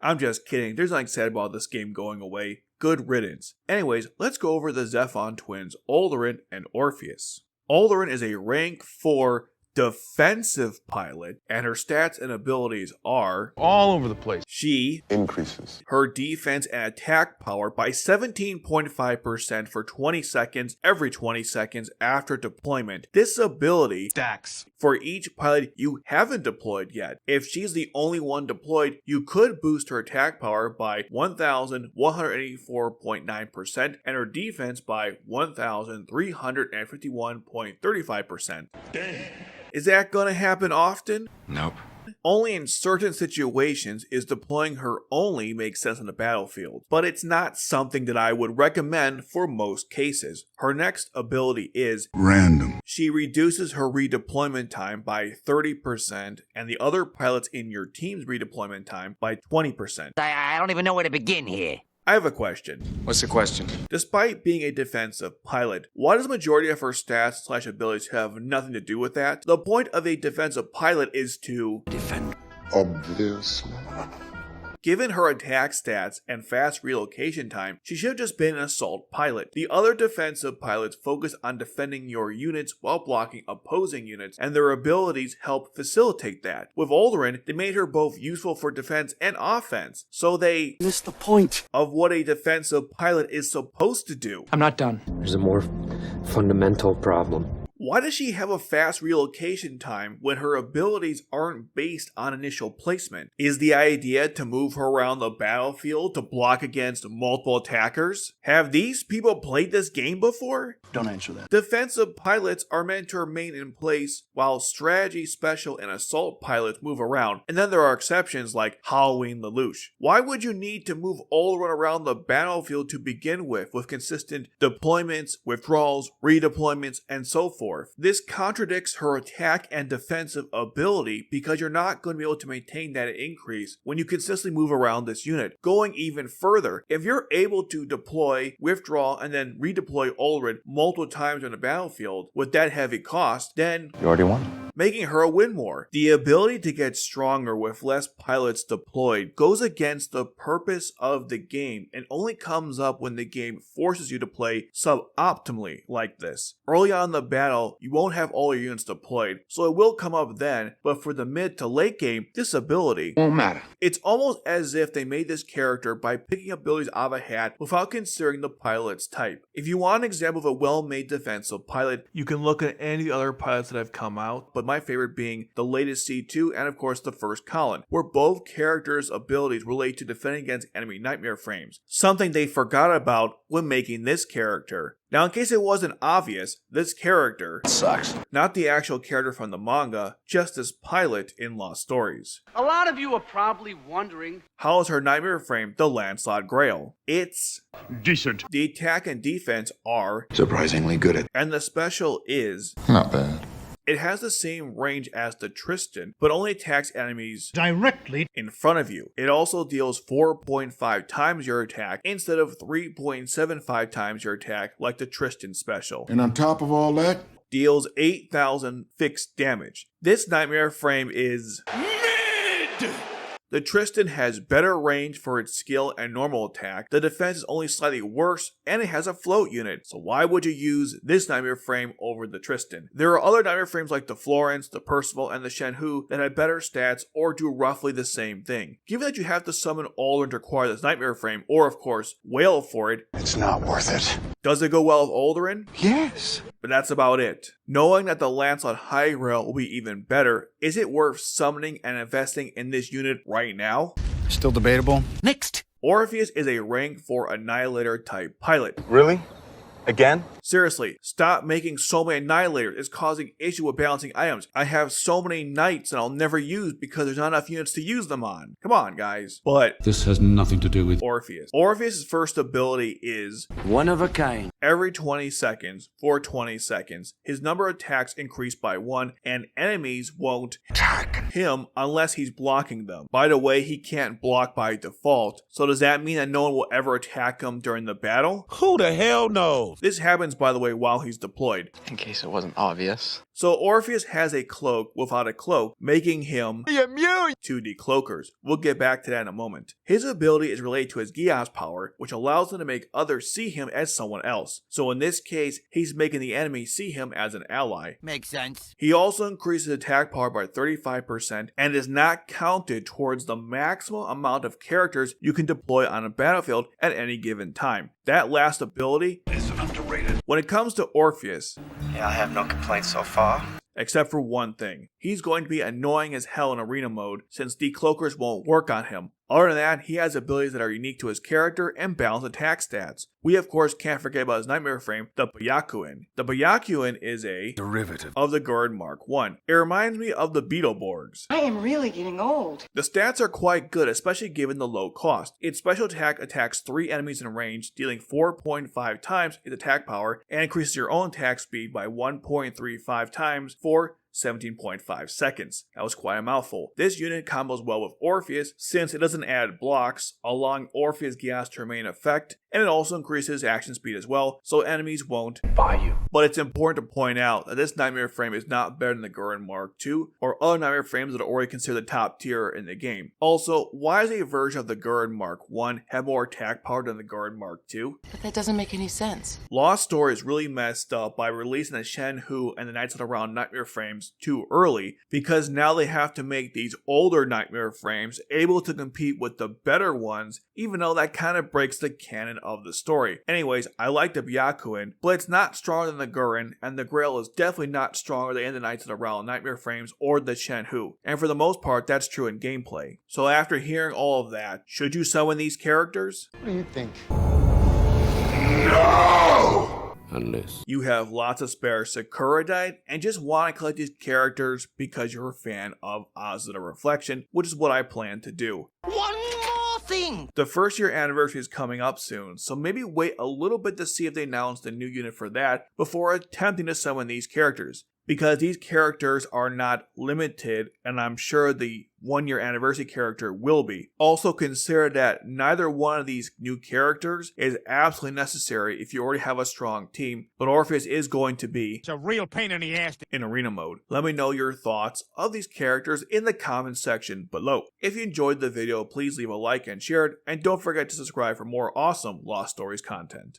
I'm just kidding, there's nothing sad about this game going away. Good riddance. Anyways, let's go over the Zevon twins, Aldrin and Orpheus. Aldrin is a rank 4 defensive pilot, and her stats and abilities are all over the place. She increases her defense and attack power by 17.5% for 20 seconds every 20 seconds after deployment. This ability Stacks for each pilot you haven't deployed yet. If she's the only one deployed, you could boost her attack power by 1,184.9% and her defense by 1,351.35%. Dang. Is that gonna happen often? Nope. Only in certain situations is deploying her only makes sense on the battlefield, but it's not something that I would recommend for most cases. Her next ability is Random. She reduces her redeployment time by 30% and the other pilots in your team's redeployment time by 20%. I don't even know where to begin here. I have a question. What's the question? Despite being a defensive pilot, why does the majority of her stats / abilities have nothing to do with that? The point of a defensive pilot is to Defend. Obviously. Given her attack stats and fast relocation time, she should have just been an assault pilot. The other defensive pilots focus on defending your units while blocking opposing units, and their abilities help facilitate that. With Aldrin, they made her both useful for defense and offense, so they missed the point of what a defensive pilot is supposed to do. I'm not done. There's a more fundamental problem. Why does she have a fast relocation time when her abilities aren't based on initial placement? Is the idea to move her around the battlefield to block against multiple attackers? Have these people played this game before? Don't answer that. Defensive pilots are meant to remain in place while strategy, special, and assault pilots move around, and then there are exceptions like Halloween Lelouch. Why would you need to move Aldrin around the battlefield to begin with consistent deployments, withdrawals, redeployments, and so forth? This contradicts her attack and defensive ability because you're not going to be able to maintain that increase when you consistently move around this unit. Going even further, if you're able to deploy, withdraw, and then redeploy Aldrin multiple times on the battlefield with that heavy cost, then You already won. Making her a win more. The ability to get stronger with less pilots deployed goes against the purpose of the game and only comes up when the game forces you to play suboptimally like this. Early on in the battle, you won't have all your units deployed, so it will come up then, but for the mid to late game, this ability Won't matter. It's almost as if they made this character by picking abilities out of a hat without considering the pilot's type. If you want an example of a well-made defensive pilot, you can look at any of the other pilots that have come out, but my favorite being the latest C2 and of course the first Colin, where both characters' abilities relate to defending against enemy nightmare frames, something they forgot about when making this character. Now, in case it wasn't obvious, this character Sucks. not the actual character from the manga, just this pilot in Lost Stories. A lot of you are probably wondering, How is her nightmare frame the Lancelot Grail? It's Decent. the attack and defense are, Surprisingly good at. and the special is. Not bad. It has the same range as the Tristan, but only attacks enemies directly in front of you. It also deals 4.5 times your attack instead of 3.75 times your attack like the Tristan special. And on top of all that, Deals 8,000 fixed damage. This nightmare frame is mid! The Tristan has better range for its skill and normal attack, the defense is only slightly worse, and it has a float unit, so why would you use this nightmare frame over the Tristan? There are other nightmare frames like the Florence, the Percival, and the Shenhu that have better stats or do roughly the same thing. Given that you have to summon Aldrin to acquire this nightmare frame, or of course, whale for it, It's not worth it. does it go well with Aldrin? Yes. But that's about it. Knowing that the Lancelot High Grail will be even better, is it worth summoning and investing in this unit right now? Still debatable. Next. Orpheus is a rank 4 Annihilator type pilot. Really? Again? Seriously, stop making so many Annihilators. It's causing issue with balancing items. I have so many Knights that I'll never use because there's not enough units to use them on. Come on, guys. But This has nothing to do with Orpheus. Orpheus' first ability is One of a kind. every 20 seconds for 20 seconds. His number of attacks increase by 1 and enemies won't attack him unless he's blocking them. By the way, he can't block by default. So does that mean that no one will ever attack him during the battle? Who the hell knows? health. This happens, by the way, while he's deployed. In case it wasn't obvious. So Orpheus has a cloak without a cloak, making him immune to decloakers. We'll get back to that in a moment. His ability is related to his Geass power, which allows him to make others see him as someone else. So in this case, he's making the enemy see him as an ally. Makes sense. He also increases attack power by 35% and is not counted towards the maximum amount of characters you can deploy on a battlefield at any given time. That last ability is underrated. when it comes to Orpheus, Yeah, I have no complaints so far. except for one thing. He's going to be annoying as hell in arena mode since decloakers won't work on him. Other than that, he has abilities that are unique to his character and balanced attack stats. We of course can't forget about his nightmare frame, the Byakuen. The Byakuin is a Derivative. of the Gurren Mark 1. It reminds me of the Beetleborgs. I am really getting old. The stats are quite good, especially given the low cost. Its special attack attacks 3 enemies in range, dealing 4.5 times its attack power, and increases your own attack speed by 1.35 times for 17.5 seconds. That was quite a mouthful. This unit combos well with Orpheus since it doesn't add blocks, allowing Orpheus Geass to remain in effect, and it also increases action speed as well, so enemies won't Buy you. But it's important to point out that this Nightmare frame is not better than the Gurren Mark II or other Nightmare frames that are already considered the top tier in the game. Also, why does a version of the Gurren Mark I have more attack power than the Gurren Mark II? But that doesn't make any sense. Lost Story is really messed up by releasing the Shenhu and the Knights of the Round Nightmare frames too early, because now they have to make these older Nightmare frames able to compete with the better ones, even though that kind of breaks the canon of the story. Anyways, I like the Byakuin, but it's not stronger than the Gurren, and the Grail is definitely not stronger than the Knights of the Round Nightmare frames or the Shenhu. And for the most part, that's true in gameplay. So after hearing all of that, should you summon these characters? What do you think? Unless. You have lots of spare Sakuradite and just want to collect these characters because you're a fan of Oz the Reflection, which is what I plan to do. One more thing. The first year anniversary is coming up soon, so maybe wait a little bit to see if they announce the new unit for that before attempting to summon these characters. Because these characters are not limited, and I'm sure the 1 year anniversary character will be. Also consider that neither one of these new characters is absolutely necessary if you already have a strong team, but Orpheus is going to be It's a real pain in the ass. in arena mode. Let me know your thoughts of these characters in the comments section below. If you enjoyed the video, please leave a like and share it, and don't forget to subscribe for more awesome Lost Stories content.